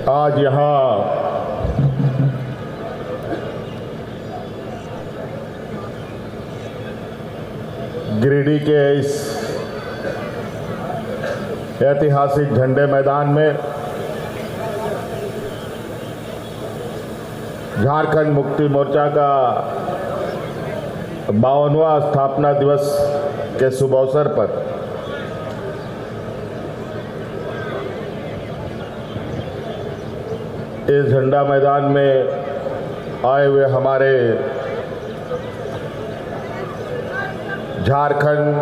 आज यहाँ गिरिडीह के इस ऐतिहासिक झंडे मैदान में झारखंड मुक्ति मोर्चा का 52वां स्थापना दिवस के शुभ अवसर पर इस झंडा मैदान में आए हुए हमारे झारखंड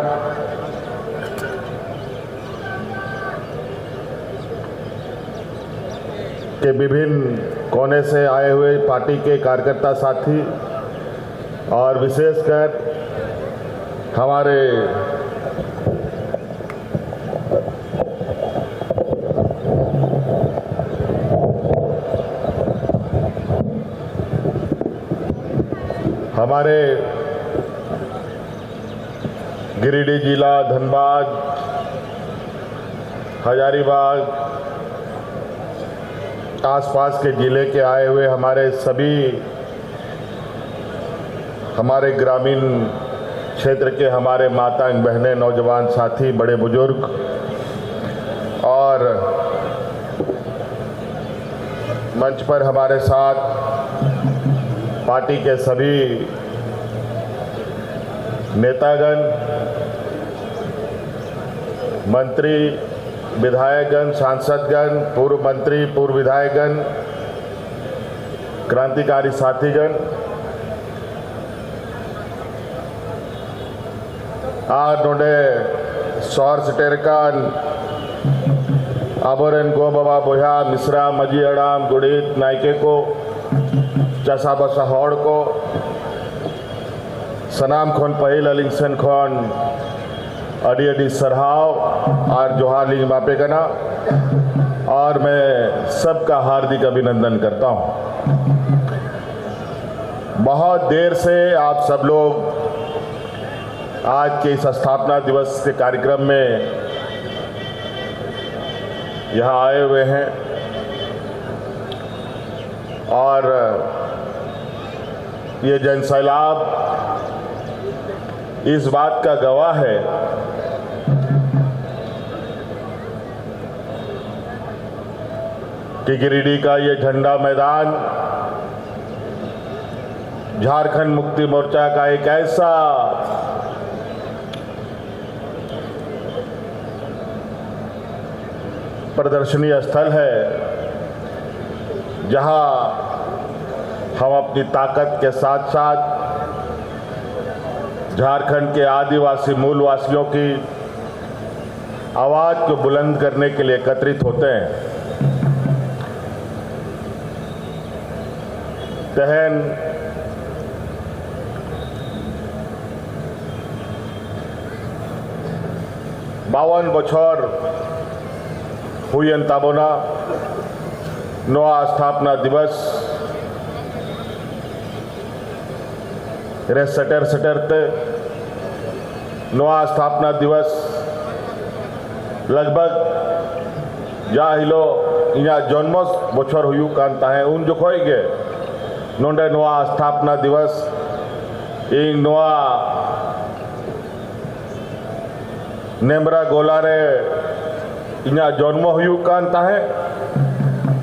के विभिन्न कोने से आए हुए पार्टी के कार्यकर्ता साथी और विशेषकर हमारे गिरिडीह जिला, धनबाद, हजारीबाग, आसपास के जिले के आए हुए हमारे ग्रामीण क्षेत्र के हमारे माता बहनें, नौजवान साथी, बड़े बुजुर्ग और मंच पर हमारे साथ पार्टी के सभी नेतागण, मंत्री, विधायकगण, सांसदगण, पूर्व मंत्री, पूर्व विधायकगण, क्रांतिकारी साथीगण, आज नोडे सौर सटेरकान आबोरेन गो बाबा बोया मिश्रा मजी अड़ाम गुड़ित नायके को चासा बसा हड़ को सनाम खन पहिल अलिंग सेन खन अडी अडी सरहाव और जोहार लिंग मापे कना और मैं सबका हार्दिक अभिनंदन करता हूं। बहुत देर से आप सब लोग आज के इस स्थापना दिवस के कार्यक्रम में यहाँ आए हुए हैं और ये जनसैलाब इस बात का गवाह है कि गिरिडीह का ये झंडा मैदान झारखंड मुक्ति मोर्चा का एक ऐसा प्रदर्शनी स्थल है जहां हम अपनी ताकत के साथ साथ झारखंड के आदिवासी मूलवासियों की आवाज को बुलंद करने के लिए एकत्रित होते हैं। तहन बावन बछर हुयन ताबोना नवा स्थापना दिवस रे सटरते नवा स्थापना दिवस लगभग जा हिलो इना जन्म बछर हुयू कान ताहे उन जोखोय गे नोंडे नवा स्थापना दिवस इन नवा नेमरा गोला रे इना जन्म हुयू कान ताहे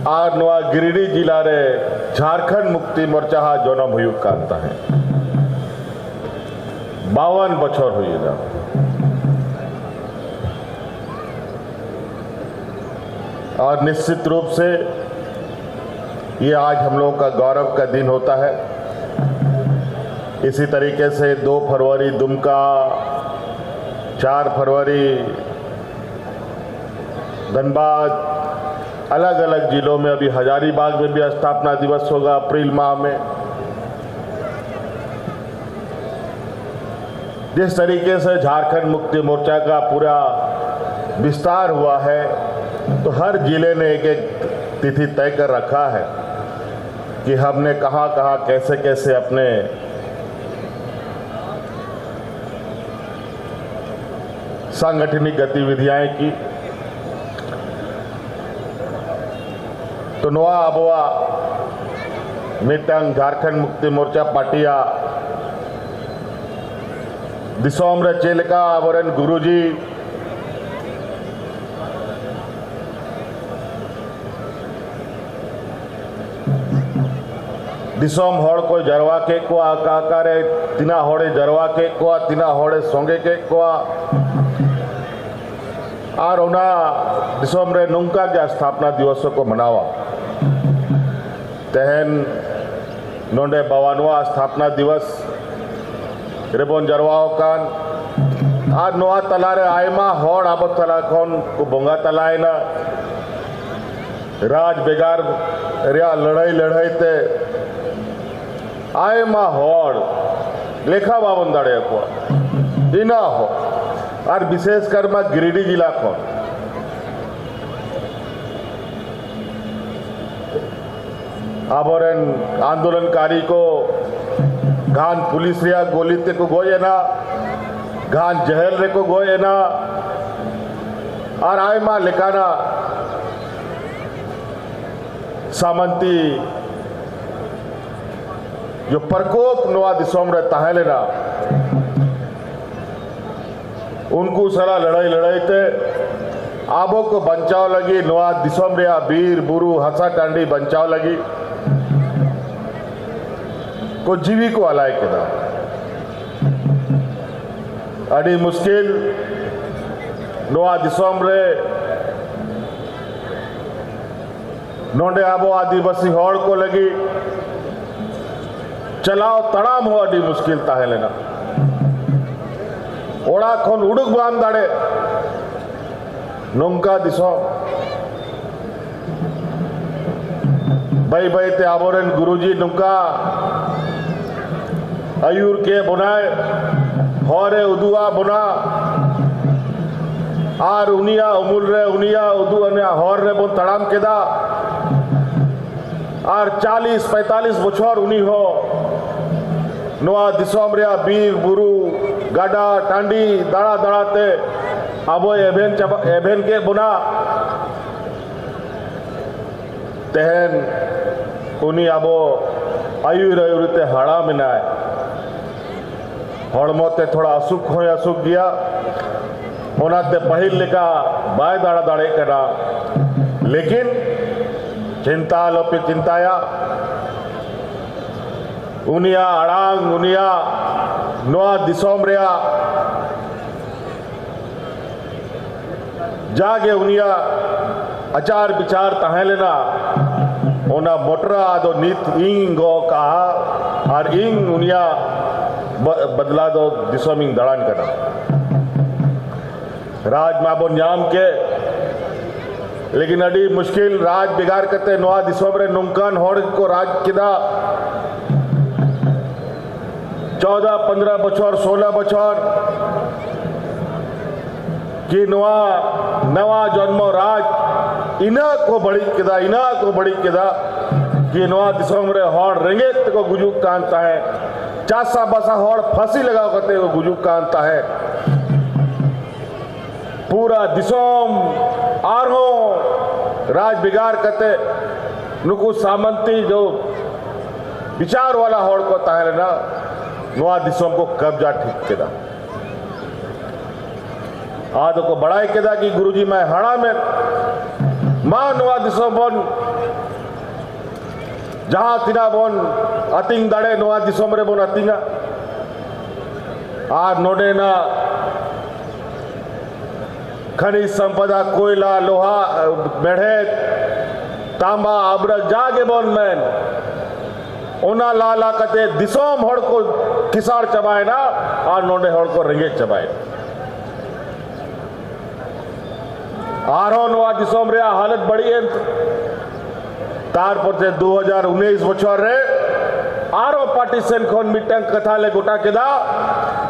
और नवा गिरिडीह जिला रे झारखंड मुक्ति मोर्चा हा जन्म हुयू कान ताहे 52 बछर हुईगा। और निश्चित रूप से ये आज हम लोगों का गौरव का दिन होता है। इसी तरीके से 2 फरवरी दुमका, 4 फरवरी धनबाद, अलग अलग जिलों में, अभी हजारीबाग में भी स्थापना दिवस होगा अप्रैल माह में। जिस तरीके से झारखंड मुक्ति मोर्चा का पूरा विस्तार हुआ है तो हर जिले ने एक एक तिथि तय कर रखा है कि हमने कहां कहां कैसे कैसे अपने सांगठनिक गतिविधियां की। तो नोआ अबवा मिटंग झारखंड मुक्ति मोर्चा पार्टिया दिसोम रे चेलका आबोरेन गुरुजी दिसोम होड़ को जरवा के को आकारे तिना होड़े जरवा के को तिना होड़े सोंगे के को और उना दिसोम रे नुंका के स्थापना दिवस को मनावा तेहन नोंडे बवानवा स्थापना दिवस रेबन जरवाओ कान और नोआ तलारे आयमा होड़ आबो तला खन को बोंगा तलायना राज बेगार रिया लड़ाई ते आयमा होड़ लेखा बाबन दाड़े को इना हो और विशेषकर मा गिरिडीह जिला को आबोरेन आंदोलनकारी को घान पुलिस रिया गोली ते को गोये ना घान जहल रे को गोये ना और आयमा लेकाना सामंती जो प्रकोप नोआ दिसोम रे ताहेलेना उनको सला लड़ाई ते आबो को बचाव लगी नोआ दिसोम रे बीर बुरु हसा टांडी बचाव लगी को जीवी को अलाय केदा अड़ी मुश्किल नोआ दिसोम रे नोंडे आबो आदिवासी होड़ को लगी चलाओ तड़ाम हो अड़ी मुश्किल ताहेलेना ओड़ा खन उड़ुक बाम दाड़े नोंका दिसो बाई ते आबोरेन गुरुजी नुका आयुर के बनाए हरे उदुआ बना और उनिया उमुल रे उनिया उदु अने हर रे बन तड़ाम केदा और 40-45 बछर उनी हो नोआ दिसोम रे बीर बुरु गाडा टांडी दाड़ा दाड़ाते आबो एभेन के बुना तेहन उनी आबो आयुरते हाड़ा मिनाय हड़मोते थोड़ा असुख हो असुख गया ओनाते पहिल लेका बाय दाड़ा दाड़े करा लेकिन चिंता लोपे चिंताया उनिया अड़ांग उनिया नोआ दिसोम रेया जागे उनिया अचार विचार तहेलेना ओना मोटरा दो नित इंग गो कहा और इंग उनिया बदला दो दिसोमिंग दड़ान करा राज माबो न्याम के लेकिन अड़ी मुश्किल राज बिगाड़ करते नोआ दिसोम रे नुंकान होड़ को राज किदा 14-15 बछर 16 बछर कि नवा जन्म राज इना को बड़ी किदा कि नवा दिसोम रे होड़ रेंगेत को गुजुक कांता है चासा बसा होड़ फांसी लगाओ करते को गुजुक कांता है पूरा दिसोम आरो राज बिगाड़ करते नुकु सामंती जो विचार वाला होड़ को ताहे ना नोआ दिसोम को कब्जा ठीक केदा आदो को बड़ाई केदा कि गुरुजी मैं हड़ा में मां नोआ दिसोम बन जहां तिना बन अतिंग दाड़े नोआ दिसोम रे बन अतिंगा आ नोडे ना खनिज संपदा कोयला लोहा मेढ़ेत तांबा अब्रक जागे बन मैन ओना लाला कते दिसोम होड़ को किसार चबाए ना और नोडे होड़ को रेंगे चबाए आरो नोआ दिसोम रे हालत बड़ी है तार पर से 2019 बछर रे आरो पार्टीशन खन मिटंग कथा ले गोटा केदा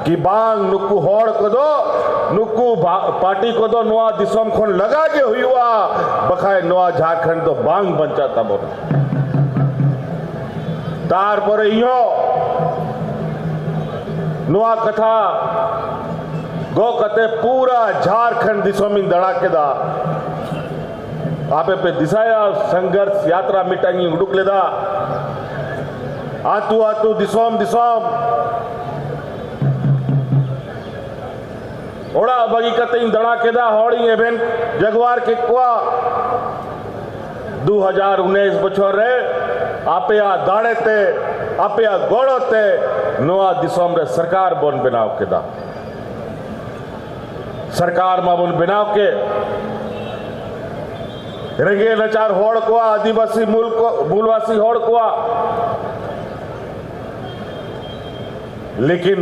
कि बांग नुकु होड़ को दो नुकु पार्टी को दो नोआ दिसोम खन लगा के हुआ बखाए नोआ झारखंड तो बांग बंचा तब तार पर इहो नोआ कथा गो कते पूरा झारखंड दिसोमिंग दड़ा केदा आपे पे दिशाया संघर्ष यात्रा मीटिंग उडुक लेदा आतु आतु दिसोम दिसोम ओड़ा बगी कतिंग दड़ा केदा हॉड़ी एवेन जगवार के कुआ 2019 बछर रे आपया दाड़ेते आपया गोड़ोते नोआ दिसोम रे सरकार बन बनाव केदा सरकार मा बन बनाव के रेंगे नचार होड़ कुआ आदिवासी मूलवासी होड़ कुआ लेकिन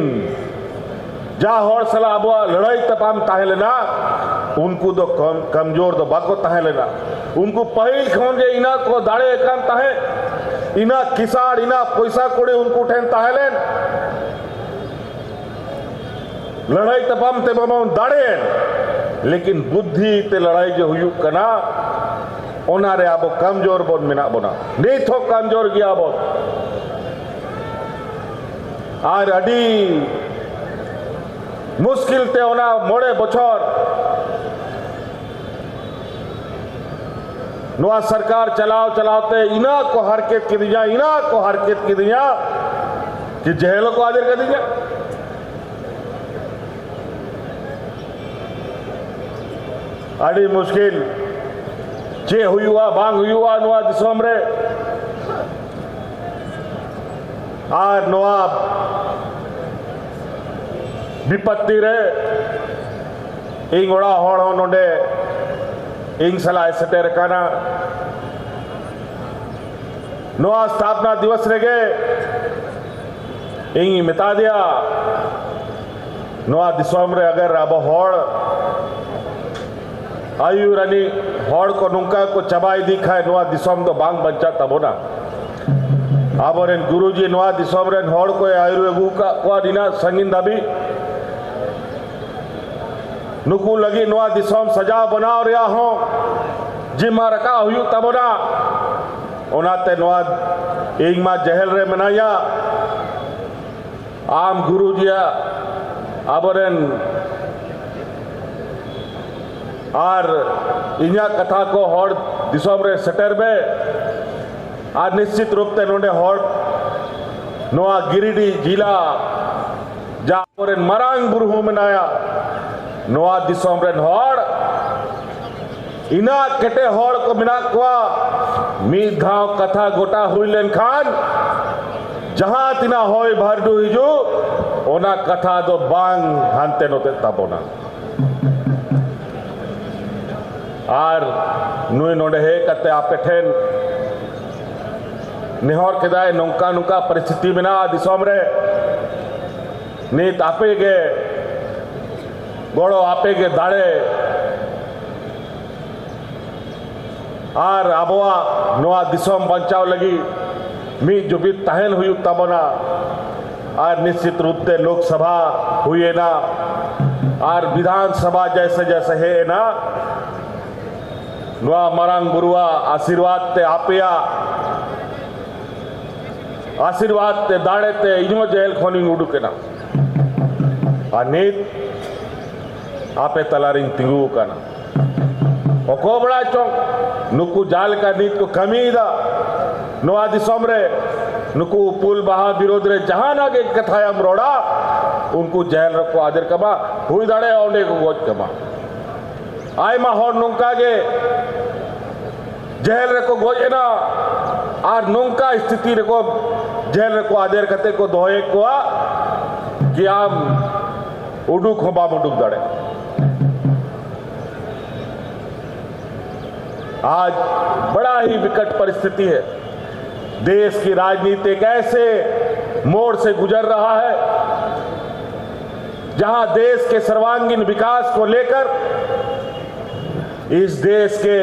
जा होड़ सला अब लड़ाई तपाम ताहे लेना उनको तो कमजोर तो बाको ताहे लेना उनको पहिल खोन जे इना को दाड़े एकान ताहे इना किसाड़ इना पैसा कोड़े उनको ठेन ताहे लेन लड़ाई तपाम ते बम दाड़े लेकिन बुद्धि ते लड़ाई जो हुई कना ओनारे आबो कमजोर बोन मिना बोना नहीं थो कमजोर गया बो आर अडी मुश्किल ते ओना मोड़े बछर नोआ सरकार चलाओ चलाते इना को हरकत की दिया इना को हरकत की दिया कि जेलों को आदर कर दिया अड़ी मुश्किल चे हुआ बांग हुआ नोआ दिसोम रे आर नोआ विपत्ति रे इंग ओड़ा होड़ हो नोडे इंग सलाह सेटेर काना नोआ स्थापना दिवस रे गे इंग मिता दिया नोआ दिसोम रे अगर अब होड़ आयुरानी होड़ को नुका को चबाई दिखाए नोआ दिसोम तो बांग बच्चा तबोना आबरेन गुरुजी नोआ दिसोम रे होड़ को आयुर्वेगु का को दिना संगीन दाबी नुकू लगी नोआ दिसोम सजा बनाओ रिया हो जिम्मा रखा हुई तबोना ओनाते नोआ एक मा जहल रे मनाया आम गुरुजिया आबरेन आर इन्या कथा को होड़ दिसोम रे सेटर बे आर निश्चित रूप से नोडे होड़ नोआ गिरिडी जिला जा आबरेन मरांग बुरहु मनाया नोआ दिसोम रेन होड़ इना केटे होड़ को मिना कुआ मीद घाव कथा गोटा हुई लेन खान जहां तिना होय भरडू हिजू ओना कथा दो बांग हानते नोते तबोना आर नुई नोडे हे कते आपे ठेन निहोर केदाय नौका नुका परिस्थिति में ना दिसोम रे नीत आपे गे गोड़ो आपे गे दाड़े आर आबोआ नोआ दिसोम बचाव लगी मी जुबित तहन हुई तबना आर निश्चित रूप से लोकसभा हुई ना आर विधानसभा जैसे जैसे है ना नोआ मरांग बुरुआ आशीर्वाद ते आपिया आशीर्वाद ते दाड़े ते इनो जेल खोनी उडुके ना अनित आपे तलारिंग तिंगू काना ओको बड़ा चौक नुकु जाल का नीत को कमी दा नोआ दिसोम रे नुकु पुल बहा विरोध रे जहां नागे कथाया मरोड़ा उनको जेल रखो आदर कमा हुई दाड़े औंडे को गोज कमा आय मा होड़ नुका गे जेल रे को गोजना आर नुका स्थिति रे को जेल रे को आदर कते को दोए को कि आम उडुक हो बाम उडुक दाड़े आज बड़ा ही विकट परिस्थिति है देश की राजनीति एक ऐसे मोड़ से गुजर रहा है जहां देश के सर्वांगीण विकास को लेकर इस देश के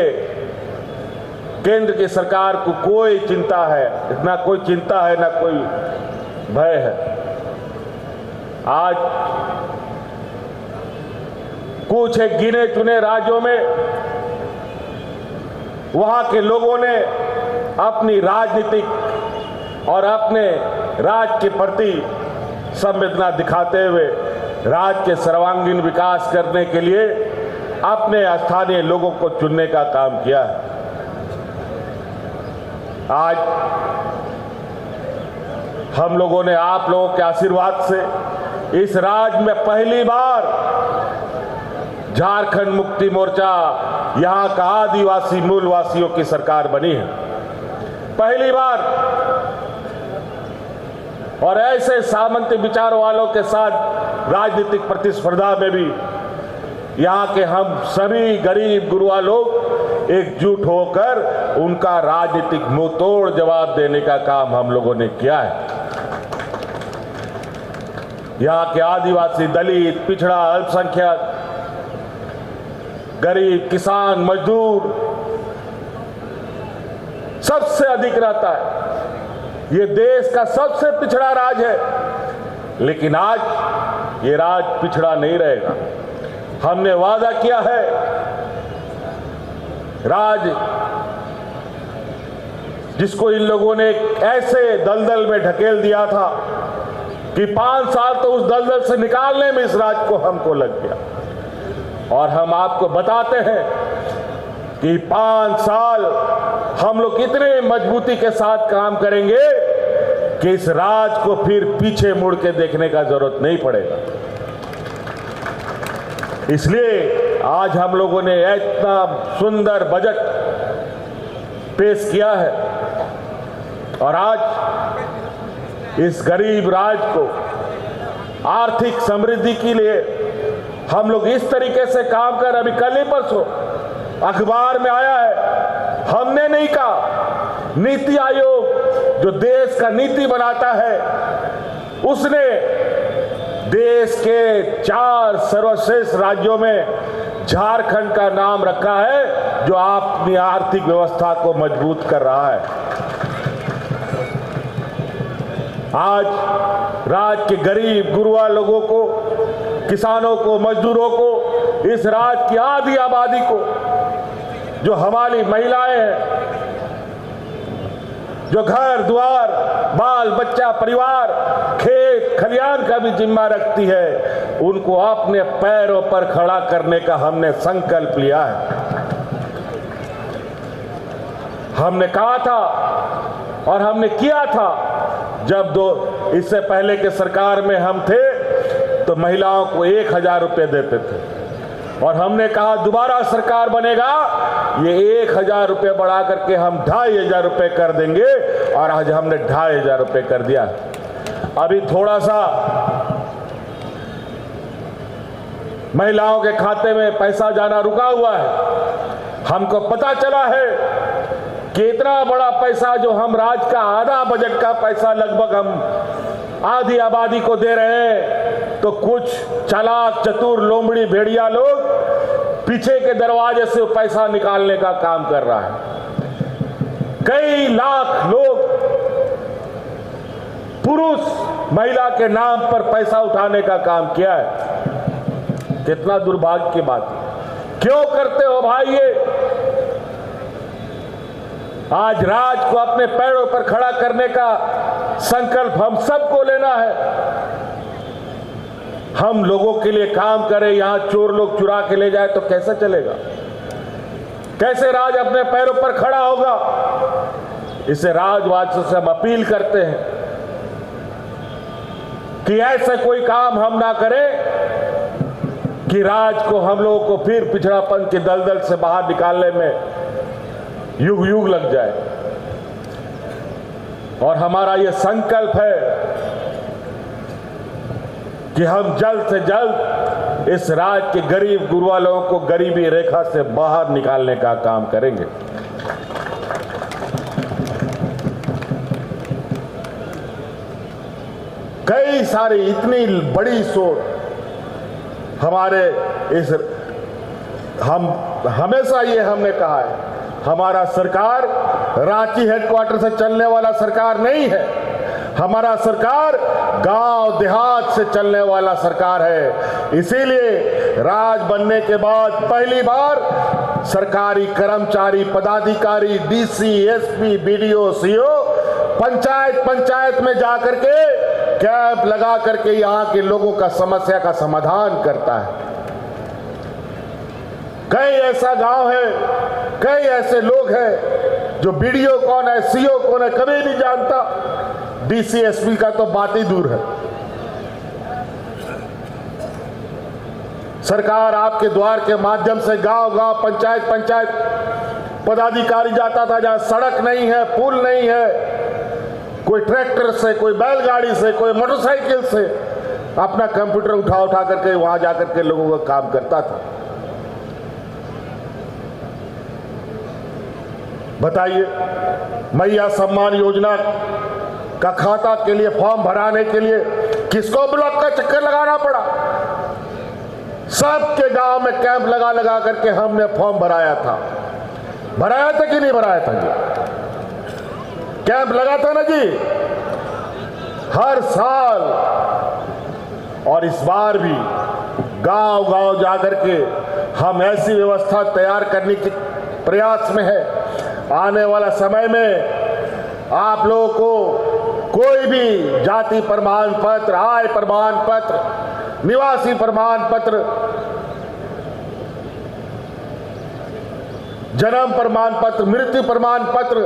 केंद्र की सरकार को कोई चिंता है ना कोई चिंता है ना कोई भय है आज कुछ एक गिने चुने राज्यों में वहां के लोगों ने अपनी राजनीतिक और अपने राज्य के प्रति संवेदना दिखाते हुए राज्य के सर्वांगीण विकास करने के लिए अपने स्थानीय लोगों को चुनने का काम किया है। आज हम लोगों ने आप लोगों के आशीर्वाद से इस राज्य में पहली बार झारखंड मुक्ति मोर्चा यहां का आदिवासी मूलवासियों की सरकार बनी है, पहली बार। और ऐसे सामंती विचार वालों के साथ राजनीतिक प्रतिस्पर्धा में भी यहां के हम सभी गरीब गुरुआ लोग एकजुट होकर उनका राजनीतिक मुंहतोड़ जवाब देने का काम हम लोगों ने किया है। यहां के आदिवासी, दलित, पिछड़ा, अल्पसंख्यक, गरीब, किसान, मजदूर सबसे अधिक रहता है। ये देश का सबसे पिछड़ा राज्य है, लेकिन आज ये राज्य पिछड़ा नहीं रहेगा। हमने वादा किया है, राज्य जिसको इन लोगों ने ऐसे दलदल में ढकेल दिया था कि 5 साल तो उस दलदल से निकालने में इस राज्य को हमको लग गया। और हम आपको बताते हैं कि 5 साल हम लोग इतने मजबूती के साथ काम करेंगे कि इस राज्य को फिर पीछे मुड़ के देखने का जरूरत नहीं पड़ेगा। इसलिए आज हम लोगों ने इतना सुंदर बजट पेश किया है और आज इस गरीब राज्य को आर्थिक समृद्धि के लिए हम लोग इस तरीके से काम कर, अभी कल ही परसों अखबार में आया है, हमने नहीं कहा, नीति आयोग जो देश का नीति बनाता है उसने देश के 4 सर्वश्रेष्ठ राज्यों में झारखंड का नाम रखा है, जो अपनी आर्थिक व्यवस्था को मजबूत कर रहा है। आज राज्य के गरीब गुरुआ लोगों को, किसानों को, मजदूरों को, इस राज्य की आधी आबादी को, जो हमारी महिलाएं हैं, जो घर द्वार, बाल बच्चा, परिवार, खेत खलियान का भी जिम्मा रखती है, उनको अपने पैरों पर खड़ा करने का हमने संकल्प लिया है। हमने कहा था और हमने किया था, जब इससे पहले के सरकार में हम थे तो महिलाओं को 1000 रुपए देते थे और हमने कहा दोबारा सरकार बनेगा ये 1000 रुपए बढ़ा करके हम 2500 रुपए कर देंगे, और आज हमने 2500 रुपए कर दिया। अभी थोड़ा सा महिलाओं के खाते में पैसा जाना रुका हुआ है। हमको पता चला है कि इतना बड़ा पैसा जो हम राज्य का आधा बजट का पैसा लगभग हम आधी आबादी को दे रहे हैं, तो कुछ चालाक चतुर लोमड़ी भेड़िया लोग पीछे के दरवाजे से पैसा निकालने का काम कर रहा है। कई लाख लोग पुरुष महिला के नाम पर पैसा उठाने का काम किया है। कितना दुर्भाग्य की बात है। क्यों करते हो भाई ये? आज राज्य को अपने पैरों पर खड़ा करने का संकल्प हम सबको लेना है। हम लोगों के लिए काम करें, यहां चोर लोग चुरा के ले जाए तो कैसे चलेगा? कैसे राज्य अपने पैरों पर खड़ा होगा? इसे राज्यवासियों से हम अपील करते हैं कि ऐसे कोई काम हम ना करें कि राज्य को, हम लोगों को फिर पिछड़ापन के दलदल से बाहर निकालने में युग युग लग जाए। और हमारा ये संकल्प है कि हम जल्द से जल्द इस राज्य के गरीब गुरुआ लोगों को गरीबी रेखा से बाहर निकालने का काम करेंगे। कई सारी इतनी बड़ी सोच हमारे इस, हम हमेशा ये हमने कहा है, हमारा सरकार रांची हेडक्वार्टर से चलने वाला सरकार नहीं है। हमारा सरकार गांव देहात से चलने वाला सरकार है। इसीलिए राज बनने के बाद पहली बार सरकारी कर्मचारी, पदाधिकारी, DC, SP, BDO, CO panchayat में जाकर के कैंप लगा करके यहाँ के लोगों का समस्या का समाधान करता है। कई ऐसा गांव है, कई ऐसे लोग हैं जो बीडीओ कौन है, सीओ कौन है, कभी नहीं जानता। डीसी एसपी का तो बात ही दूर है। सरकार आपके द्वार के माध्यम से गांव गांव, पंचायत पंचायत पदाधिकारी जाता था, जहां सड़क नहीं है, पुल नहीं है, कोई ट्रैक्टर से, कोई बैलगाड़ी से, कोई मोटरसाइकिल से अपना कंप्यूटर उठा उठा करके वहां जाकर के लोगों का काम करता था। बताइए, मैया सम्मान योजना का खाता के लिए फॉर्म भराने के लिए किसको ब्लॉक का चक्कर लगाना पड़ा? सबके गांव में कैंप लगा लगा करके हमने फॉर्म भराया था। भराया था कि नहीं भराया था जी? कैंप लगा था ना जी, हर साल। और इस बार भी गांव गांव जाकर के हम ऐसी व्यवस्था तैयार करने के प्रयास में है। आने वाला समय में आप लोगों को कोई भी जाति प्रमाण पत्र, आय प्रमाण पत्र, निवासी प्रमाण पत्र, जन्म प्रमाण पत्र, मृत्यु प्रमाण पत्र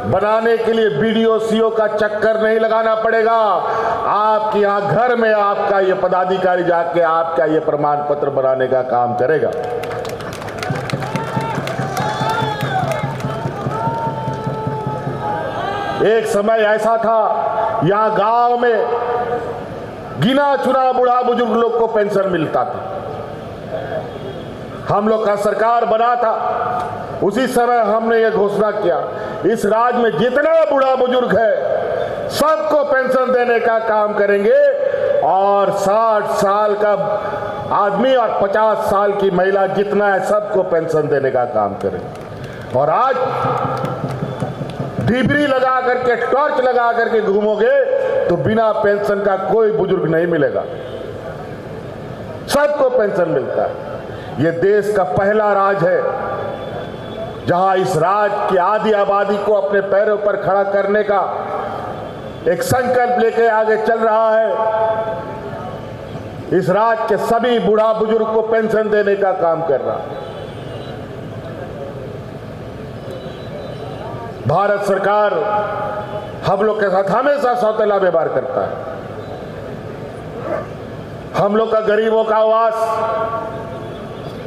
बनाने के लिए बीडीओ सीओ का चक्कर नहीं लगाना पड़ेगा। आपके यहां घर में आपका ये पदाधिकारी जाके आपका ये प्रमाण पत्र बनाने का काम करेगा। एक समय ऐसा था, यहां गांव में गिना चुना बूढ़ा बुजुर्ग लोग को पेंशन मिलता था। हम लोग का सरकार बना था, उसी समय हमने ये घोषणा किया, इस राज्य में जितना बूढ़ा बुजुर्ग है सबको पेंशन देने का काम करेंगे। और 60 साल का आदमी और 50 साल की महिला जितना है सबको पेंशन देने का काम करेंगे। और आज डिबरी लगा करके, टॉर्च लगा करके घूमोगे तो बिना पेंशन का कोई बुजुर्ग नहीं मिलेगा, सबको पेंशन मिलता है। ये देश का पहला राज्य है जहां इस राज्य की आधी आबादी को अपने पैरों पर खड़ा करने का एक संकल्प लेके आगे चल रहा है। इस राज्य के सभी बूढ़ा बुजुर्ग को पेंशन देने का काम कर रहा है। भारत सरकार हम लोग के साथ हमेशा सौतेला व्यवहार करता है। हम लोग का गरीबों का आवास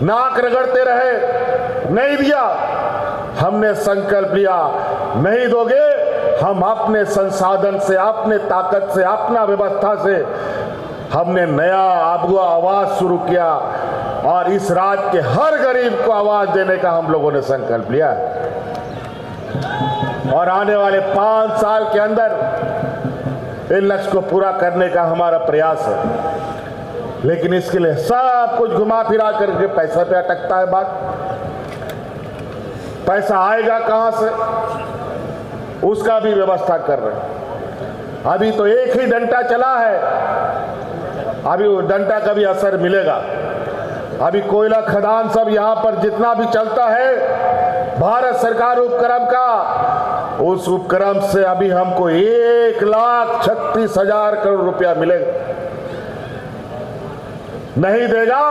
नाक रगड़ते रहे, नहीं दिया। हमने संकल्प लिया, नहीं दोगे, हम अपने संसाधन से, अपने ताकत से, अपना व्यवस्था से हमने नया आबुआ आवास शुरू किया और इस राज्य के हर गरीब को आवाज देने का हम लोगों ने संकल्प लिया। और आने वाले 5 साल के अंदर इन लक्ष्य को पूरा करने का हमारा प्रयास है। लेकिन इसके लिए सब कुछ घुमा फिरा करके पैसा पे अटकता है बात। पैसा आएगा कहां से, उसका भी व्यवस्था कर रहे हैं। अभी तो एक ही डंडा चला है, अभी वो डंडा का भी असर मिलेगा। अभी कोयला खदान सब यहां पर जितना भी चलता है, भारत सरकार उपक्रम का, उस उपक्रम से अभी हमको 1,36,000 करोड़ रुपया मिलेगा। नहीं देगा,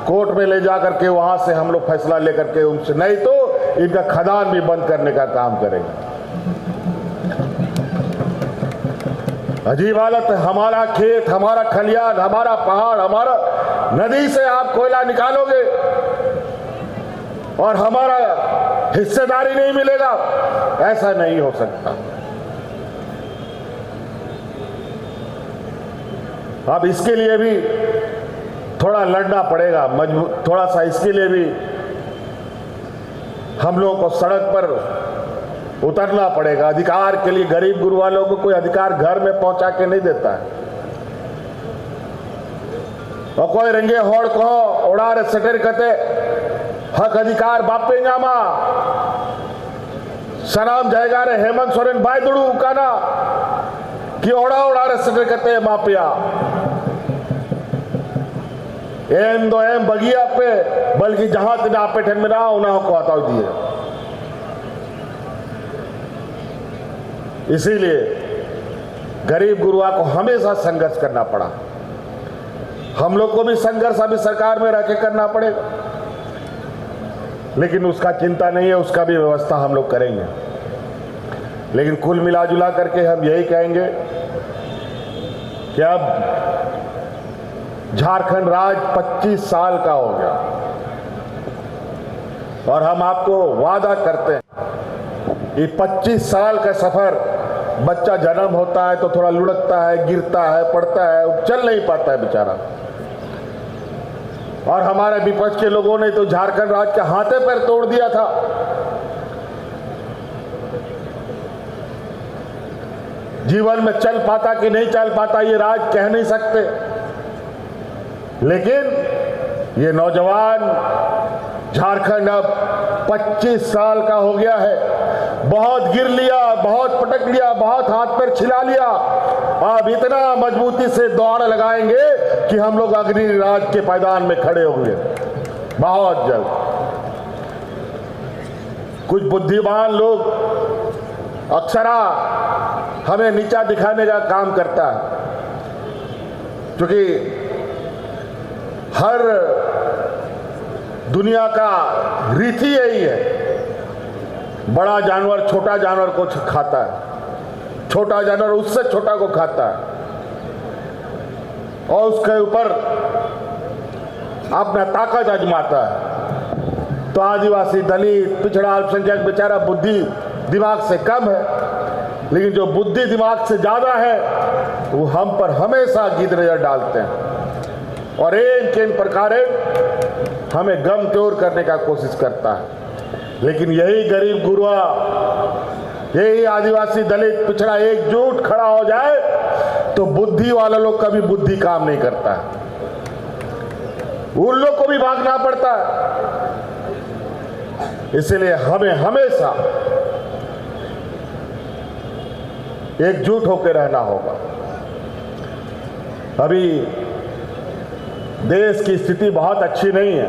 कोर्ट में ले जाकर के वहां से हम लोग फैसला लेकर के उनसे, नहीं तो इनका खदान भी बंद करने का काम करेंगे। अजीब हालत है। हमारा खेत, हमारा खलियान, हमारा पहाड़, हमारा नदी से आप कोयला निकालोगे और हमारा हिस्सेदारी नहीं मिलेगा, ऐसा नहीं हो सकता। अब इसके लिए भी थोड़ा लड़ना पड़ेगा, मजबूत थोड़ा सा। इसके लिए भी हम लोगों को सड़क पर उतरना पड़ेगा। अधिकार के लिए गरीब गुरु वालों को कोई अधिकार घर में पहुंचा के नहीं देता है। और कोई रंगे होड़ को उड़ारे सटेर कते हक अधिकार बापे जामा सनाम जाएगा रे हेमंत सोरेन बाय दुड़ू काना कि ओड़ा उड़ारे सटेर कते मापिया एम दो एम बगिया पे, बल्कि जहां तेना आपे ठन में ना उन्हें को हटाओ दिए। इसीलिए गरीब गुरुआ को हमेशा संघर्ष करना पड़ा। हम लोग को भी संघर्ष अभी सरकार में रह के करना पड़ेगा। लेकिन उसका चिंता नहीं है, उसका भी व्यवस्था हम लोग करेंगे। लेकिन कुल मिला जुला करके हम यही कहेंगे कि अब झारखंड राज्य 25 साल का हो गया और हम आपको वादा करते हैं ये 25 साल का सफर, बच्चा जन्म होता है तो थोड़ा लुढ़कता है, गिरता है, पड़ता है, चल नहीं पाता है बेचारा। और हमारे विपक्ष के लोगों ने तो झारखंड राज्य के हाथे पैर तोड़ दिया था। जीवन में चल पाता कि नहीं चल पाता ये राज कह नहीं सकते, लेकिन ये नौजवान झारखंड अब 25 साल का हो गया है। बहुत गिर लिया, बहुत पटक लिया, बहुत हाथ पैर छिला लिया। अब इतना मजबूती से दौड़ लगाएंगे कि हम लोग अग्नि राज के पायदान में खड़े होंगे बहुत जल्द। कुछ बुद्धिमान लोग अक्सरा हमें नीचा दिखाने का काम करता है, क्योंकि हर दुनिया का रीति यही है, बड़ा जानवर छोटा जानवर को खाता है, छोटा जानवर उससे छोटा को खाता है और उसके ऊपर अपना ताकत आजमाता है। तो आदिवासी, दलित, पिछड़ा, अल्पसंख्यक बेचारा बुद्धि दिमाग से कम है, लेकिन जो बुद्धि दिमाग से ज्यादा है वो हम पर हमेशा गिद्ध नजर डालते हैं और एक प्रकार हमें गम त्योर करने का कोशिश करता है। लेकिन यही गरीब गुरुआ, यही आदिवासी, दलित, पिछड़ा एकजुट खड़ा हो जाए तो बुद्धि वाला लोग कभी बुद्धि काम नहीं करता है, उन लोग को भी भागना पड़ता है। इसलिए हमें हमेशा एकजुट होकर रहना होगा। अभी देश की स्थिति बहुत अच्छी नहीं है,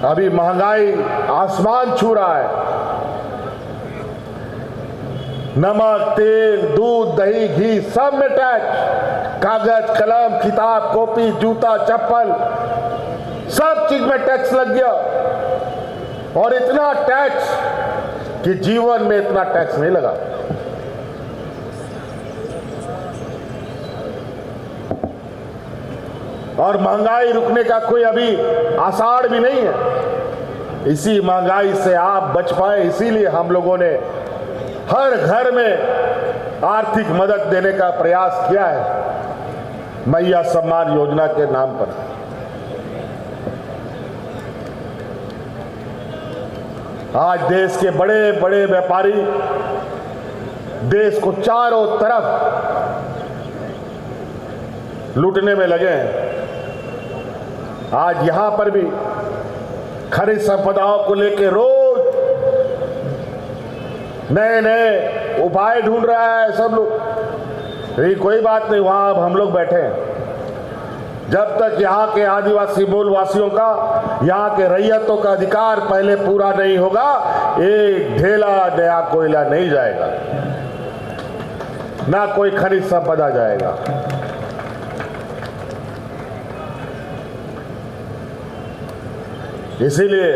अभी महंगाई आसमान छू रहा है। नमक, तेल, दूध, दही, घी सब में टैक्स, कागज, कलम, किताब, कॉपी, जूता, चप्पल, सब चीज में टैक्स लग गया। और इतना टैक्स कि जीवन में इतना टैक्स नहीं लगा। और महंगाई रुकने का कोई अभी आसार भी नहीं है। इसी महंगाई से आप बच पाए, इसीलिए हम लोगों ने हर घर में आर्थिक मदद देने का प्रयास किया है मैया सम्मान योजना के नाम पर। आज देश के बड़े बड़े व्यापारी देश को चारों तरफ लूटने में लगे हैं। आज यहां पर भी खनिज संपदाओं को लेकर रोज नए नए उपाय ढूंढ रहा है सब लोग। ये कोई बात नहीं, वहां अब हम लोग बैठे हैं। जब तक यहाँ के आदिवासी मूल वासियों का, यहाँ के रैयतों का अधिकार पहले पूरा नहीं होगा, एक ढेला नया कोयला नहीं जाएगा, ना कोई खनिज संपदा जाएगा। इसीलिए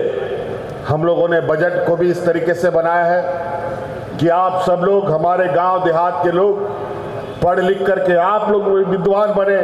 हम लोगों ने बजट को भी इस तरीके से बनाया है कि आप सब लोग, हमारे गांव देहात के लोग पढ़ लिख करके आप लोग विद्वान बने।